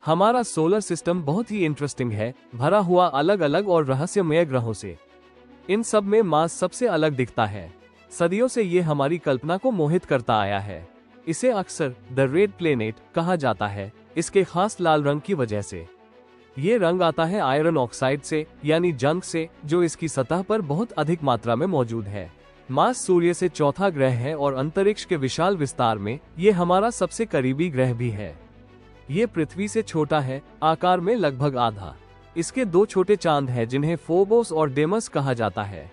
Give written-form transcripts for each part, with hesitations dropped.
हमारा solar system बहुत ही interesting है, भरा हुआ अलग अलग और रहस्यमय ग्रहों से। इन सब में मार्स सबसे अलग दिखता है। सदियों से ये हमारी कल्पना को मोहित करता आया है। इसे अक्सर द रेड प्लेनेट कहा जाता है, इसके खास लाल रंग की वजह से। ये रंग आता है आयरन ऑक्साइड से, यानी जंग से, जो इसकी सतह पर बहुत अधिक मात्रा में मौजूद है। मार्स सूर्य से चौथा ग्रह है और अंतरिक्ष के विशाल विस्तार में ये हमारा सबसे करीबी ग्रह भी है। ये पृथ्वी से छोटा है, आकार में लगभग आधा। इसके दो छोटे चांद हैं जिन्हें फोबोस और डेमस कहा जाता है।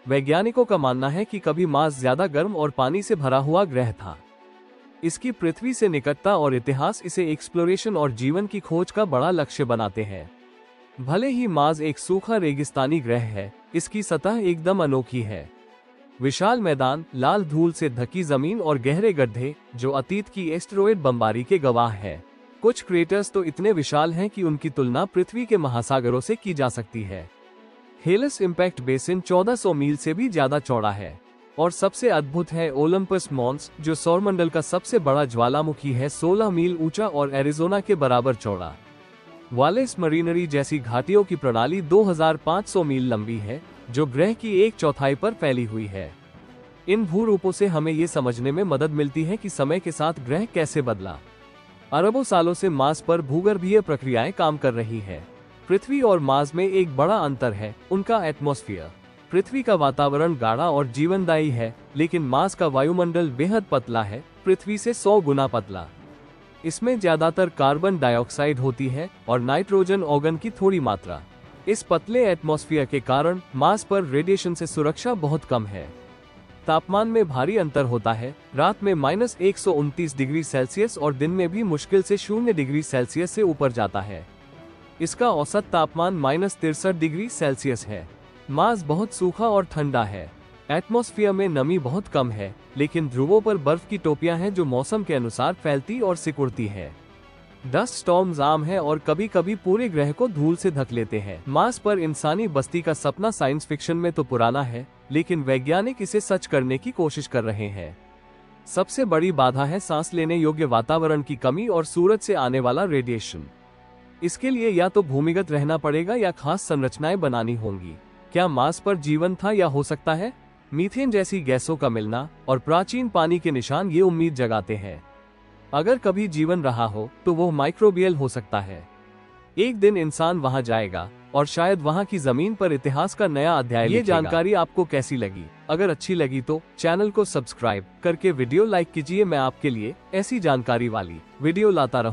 वैज्ञानिकों का मानना है कि कभी मार्स ज्यादा गर्म और पानी से भरा हुआ ग्रह था। इसकी पृथ्वी से निकटता और इतिहास इसे एक्सप्लोरेशन और जीवन की खोज का बड़ा लक्ष्य बनाते हैं। भले ही मार्स एक सूखा रेगिस्तानी ग्रह है, इसकी सतह एकदम अनोखी है। विशाल मैदान, लाल धूल से ढकी जमीन और गहरे गड्ढे जो अतीत की एस्टेरॉयड बमबारी के गवाह हैं। कुछ क्रेटर्स तो इतने विशाल हैं कि उनकी तुलना पृथ्वी के महासागरों से की जा सकती है। हेलस इम्पैक्ट बेसिन 1400 मील से भी ज्यादा चौड़ा है। और सबसे अद्भुत है ओलंपस मॉन्स, जो सौरमंडल का सबसे बड़ा ज्वालामुखी है, 16 मील ऊंचा और एरिजोना के बराबर चौड़ा। वालेस मरीनरी जैसी घाटियों की प्रणाली 2500 मील लंबी है, जो ग्रह की 1/4 पर फैली हुई है। इन भूरूपों से हमें ये समझने में मदद मिलती है कि समय के साथ ग्रह कैसे बदला। अरबों सालों से मार्स पर भूगर्भीय प्रक्रियाएं काम कर रही है। पृथ्वी और मार्स में एक बड़ा अंतर है, उनका एटमॉस्फेयर। पृथ्वी का वातावरण गाढ़ा और जीवनदायी है, लेकिन मार्स का वायुमंडल बेहद पतला है, पृथ्वी से 100 गुना पतला। इसमें ज्यादातर कार्बन डाइऑक्साइड होती है और नाइट्रोजन ऑक्सीजन की थोड़ी मात्रा। इस पतले एटमॉस्फेयर के कारण मार्स पर रेडिएशन से सुरक्षा बहुत कम है। तापमान में भारी अंतर होता है, रात में -129 डिग्री सेल्सियस और दिन में भी मुश्किल से 0 डिग्री सेल्सियस से ऊपर जाता है। इसका औसत तापमान -63 डिग्री सेल्सियस है। मार्स बहुत सूखा और ठंडा है। एटमॉस्फेयर में नमी बहुत कम है, लेकिन ध्रुवों पर बर्फ की टोपियां हैं जो मौसम के अनुसार फैलती और सिकुड़ती है। डस्ट स्टॉर्म्स आम है और कभी कभी पूरे ग्रह को धूल से ढक लेते हैं। मार्स पर इंसानी बस्ती का सपना साइंस फिक्शन में तो पुराना है, लेकिन वैज्ञानिक इसे सच करने की कोशिश कर रहे हैं। सबसे बड़ी बाधा है सांस लेने योग्य वातावरण की कमी और सूरज से आने वाला रेडिएशन। इसके लिए या तो भूमिगत रहना पड़ेगा या खास संरचनाएं बनानी होंगी। क्या मार्स पर जीवन था या हो सकता है? मीथेन जैसी गैसों का मिलना और प्राचीन पानी के निशान ये उम्मीद जगाते हैं। अगर कभी जीवन रहा हो तो वो माइक्रोबियल हो सकता है। एक दिन इंसान वहां जाएगा और शायद वहां की जमीन पर इतिहास का नया अध्याय लिखेगा। ये जानकारी आपको कैसी लगी? अगर अच्छी लगी तो चैनल को सब्सक्राइब करके वीडियो लाइक कीजिए। मैं आपके लिए ऐसी जानकारी वाली वीडियो लाता रहूं।